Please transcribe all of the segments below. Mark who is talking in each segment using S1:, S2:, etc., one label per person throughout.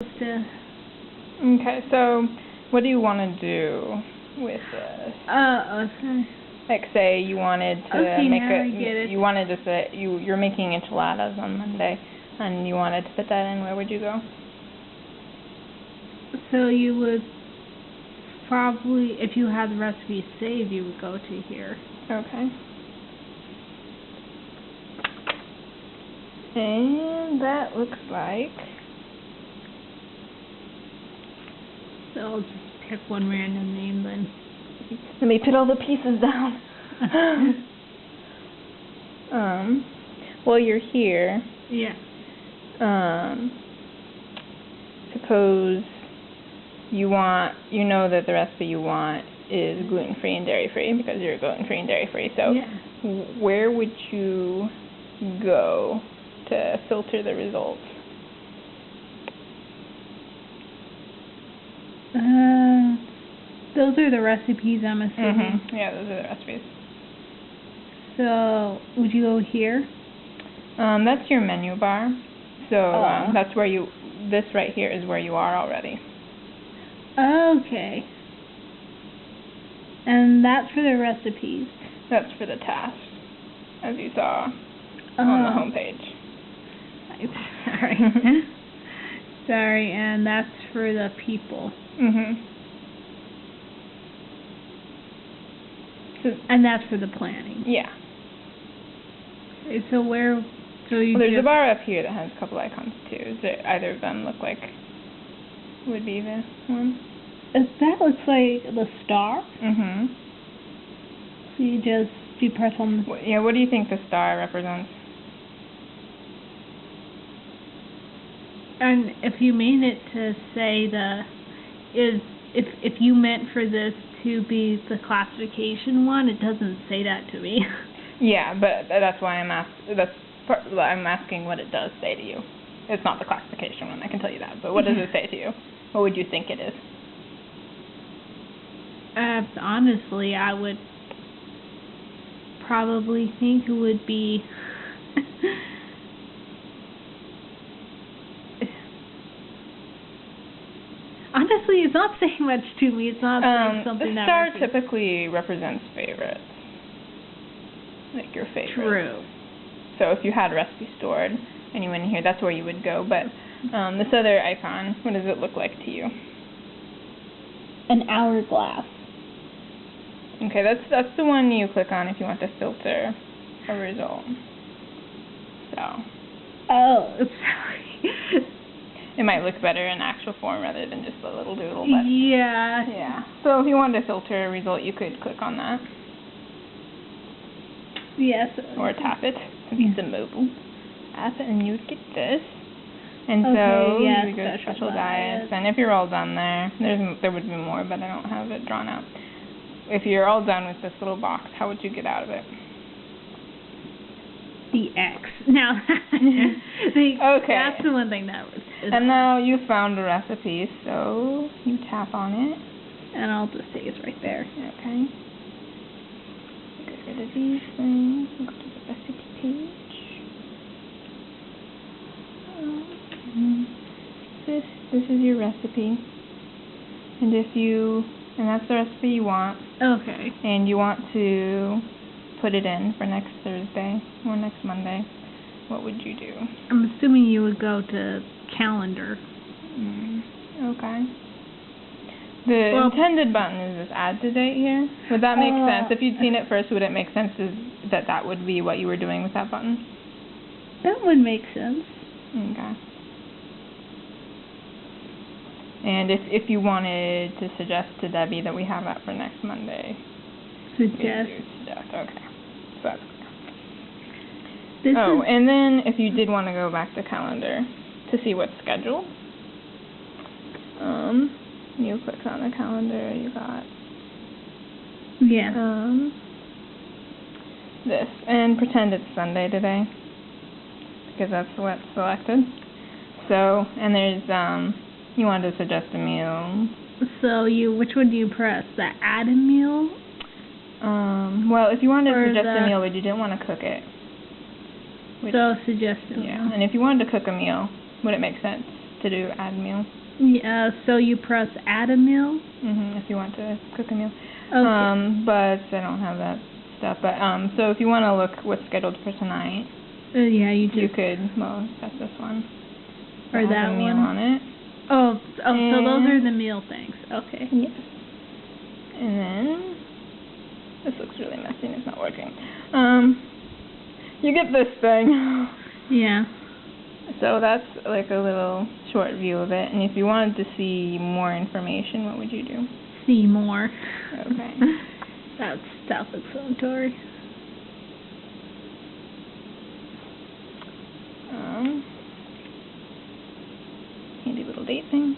S1: to...
S2: Okay, so what do you want to do with this?
S1: Okay.
S2: Like, say you wanted to
S1: Okay, now I get it.
S2: you wanted to say you're making enchiladas on Monday, and you wanted to put that in. Where would you go?
S1: So you would probably, if you had the recipe saved, you would go to here.
S2: Okay. And that looks like...
S1: So I'll just pick one random name then.
S2: Let me put all the pieces down. While you're here,
S1: Yeah.
S2: Suppose you know that the recipe you want is gluten-free and dairy-free because you're gluten-free and dairy-free. So
S1: Yeah.
S2: where would you go to filter the results?
S1: Those are the recipes, I'm assuming.
S2: Yeah, those are the recipes.
S1: So, would you go here?
S2: That's your menu bar. So that's where this right here is where you are already.
S1: Okay. And that's for the recipes.
S2: That's for the tasks, as you saw on the home page.
S1: Sorry. Sorry, and that's for the people. So, and that's for the planning.
S2: Yeah.
S1: So where? So you.
S2: Well, there's a bar up here that has a couple icons too. Does either of them look like would be the one?
S1: That looks like the star. So you press on.
S2: Yeah. What do you think the star represents?
S1: And if you mean it to say if you meant for this to be the classification one, it doesn't say that to me.
S2: Yeah, but that's why I'm asking what it does say to you. It's not the classification one, I can tell you that. But what does it say to you? What would you think it is?
S1: Honestly, I would probably think it would be. Honestly, it's not saying much to me. It's not saying something
S2: the
S1: that...
S2: star typically represents favorites. Like your favorite.
S1: True.
S2: So if you had a recipe stored and you went in here, that's where you would go. But this other icon, what does it look like to you?
S1: An hourglass.
S2: Okay, that's the one you click on if you want to filter a result. So.
S1: Oh, sorry.
S2: It might look better in actual form rather than just a little doodle. But
S1: yeah.
S2: Yeah. So if you wanted to filter a result, you could click on that.
S1: Yes.
S2: Or tap it. It's a mobile app, and you would get this. And
S1: okay,
S2: so
S1: yeah,
S2: you would go to special diets. And if you're all done there would be more, but I don't have it drawn out. If you're all done with this little box, how would you get out of it?
S1: The X. Now,
S2: okay.
S1: That's the one thing that was.
S2: And now you found a recipe, so you tap on it.
S1: And I'll just say it's right there.
S2: Okay. Get rid of these things and go to the recipe page. This is your recipe. And that's the recipe you want.
S1: Okay.
S2: And you want to put it in for next Thursday or next Monday, what would you do?
S1: I'm assuming you would go to calendar.
S2: Okay. The intended button is this add to date here. Would that make sense? If you'd seen it first, would it make sense that would be what you were doing with that button?
S1: That would make sense.
S2: Okay. And if you wanted to suggest to Debbie that we have that for next Monday.
S1: Suggest.
S2: Okay. So. And then if you did want to go back to calendar to see what's scheduled, you click on the calendar. You got.
S1: Yeah.
S2: This and pretend it's Sunday today because that's what's selected. So and there's you wanted to suggest a meal.
S1: So which one do you press? The add a meal?
S2: Well, if you wanted to suggest a meal, but you didn't want to cook it.
S1: So suggest a meal.
S2: Yeah, and if you wanted to cook a meal, would it make sense to do add meal.
S1: Yeah, so you press add a meal?
S2: If you want to cook a meal.
S1: Okay.
S2: But I don't have that stuff. But so if you want to look what's scheduled for tonight,
S1: yeah, you
S2: could, well, that's this one.
S1: Or
S2: It has
S1: that
S2: a meal
S1: one?
S2: on it.
S1: Oh, so those are the meal things. Okay.
S2: Yes. And then, this looks really messy and it's not working. You get this thing.
S1: Yeah.
S2: So that's like a little short view of it. And if you wanted to see more information, what would you do?
S1: See more.
S2: Okay.
S1: That's self-explanatory.
S2: Handy little date thing.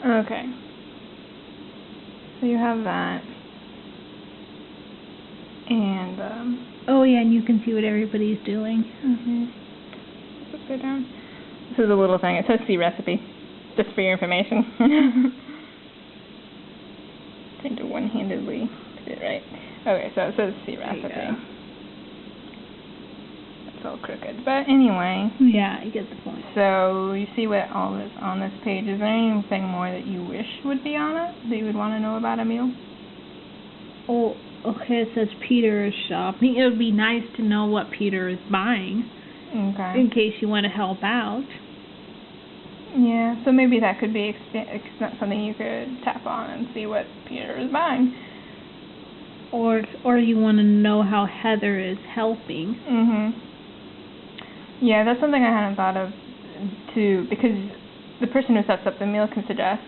S2: Okay. So you have that. And,
S1: oh yeah, and you can see what everybody's doing.
S2: Let's go down. This is a little thing. It says see recipe. Just for your information. Trying to one-handedly put it right. Okay, so it says see recipe. It's all crooked. But anyway.
S1: Yeah, I get the point.
S2: So you see what all is on this page. Is there anything more that you wish would be on it that you would want to know about a meal?
S1: Oh, okay, it says Peter is shopping. It would be nice to know what Peter is buying.
S2: Okay.
S1: In case you want to help out.
S2: Yeah, so maybe that could be something you could tap on and see what Peter is buying.
S1: Or you want to know how Heather is helping.
S2: Yeah, that's something I hadn't thought of too, because the person who sets up the meal can suggest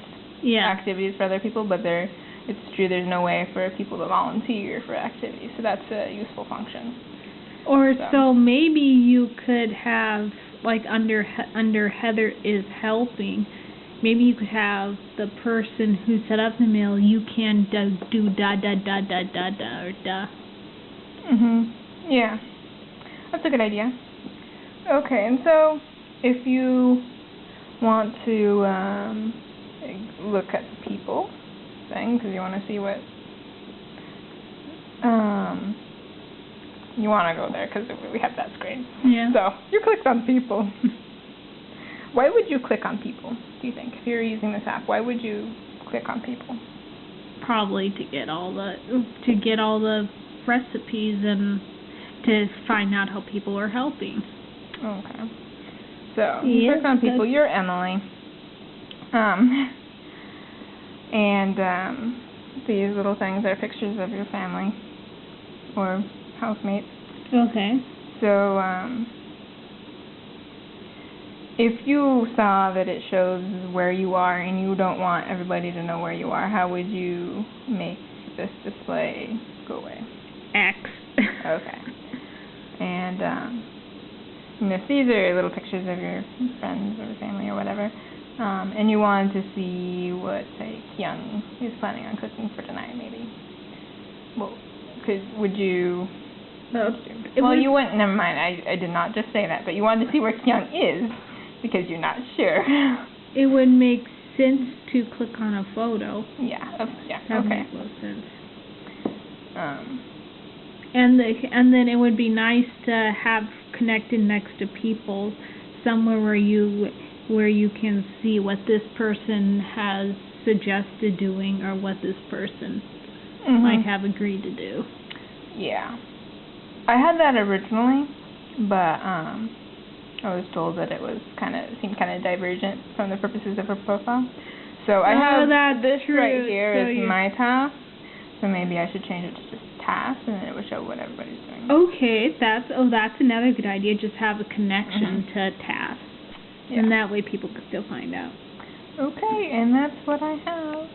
S2: activities for other people, but it's true there's no way for people to volunteer for activities, so that's a useful function.
S1: Or so maybe you could have, like under Heather is helping, maybe you could have the person who set up the meal, you can do da da da da da da or da.
S2: Yeah. That's a good idea. Okay, and so if you want to look at the people thing, because you want to see what you want to go there because we have that screen.
S1: Yeah.
S2: So you clicked on people. Why would you click on people, do you think? If you're using this app, why would you click on people?
S1: Probably to get all the recipes and to find out how people are helping.
S2: Okay. So you click on people. You're Emily. And these little things are pictures of your family or housemates.
S1: Okay.
S2: So if you saw that it shows where you are and you don't want everybody to know where you are, how would you make this display go away?
S1: X.
S2: Okay. And if these are little pictures of your friends or family or whatever, and you wanted to see what, say, Kyung is planning on cooking for tonight, maybe. Well, would you... Well, you wouldn't. Never mind. I did not just say that, but you wanted to see where Kyung is because you're not sure.
S1: It would make sense to click on a photo.
S2: Yeah.
S1: That
S2: Okay.
S1: makes more sense. And then it would be nice to have connected next to people somewhere where you can see what this person has suggested doing or what this person might have agreed to do.
S2: Yeah. I had that originally, but I was told that it seemed kind of divergent from the purposes of her profile. So I have this right here is my task. So maybe I should change it to just tasks, and then it would show what everybody's doing.
S1: Okay, that's another good idea. Just have a connection to tasks, and that way people can still find out.
S2: Okay, and that's what I have.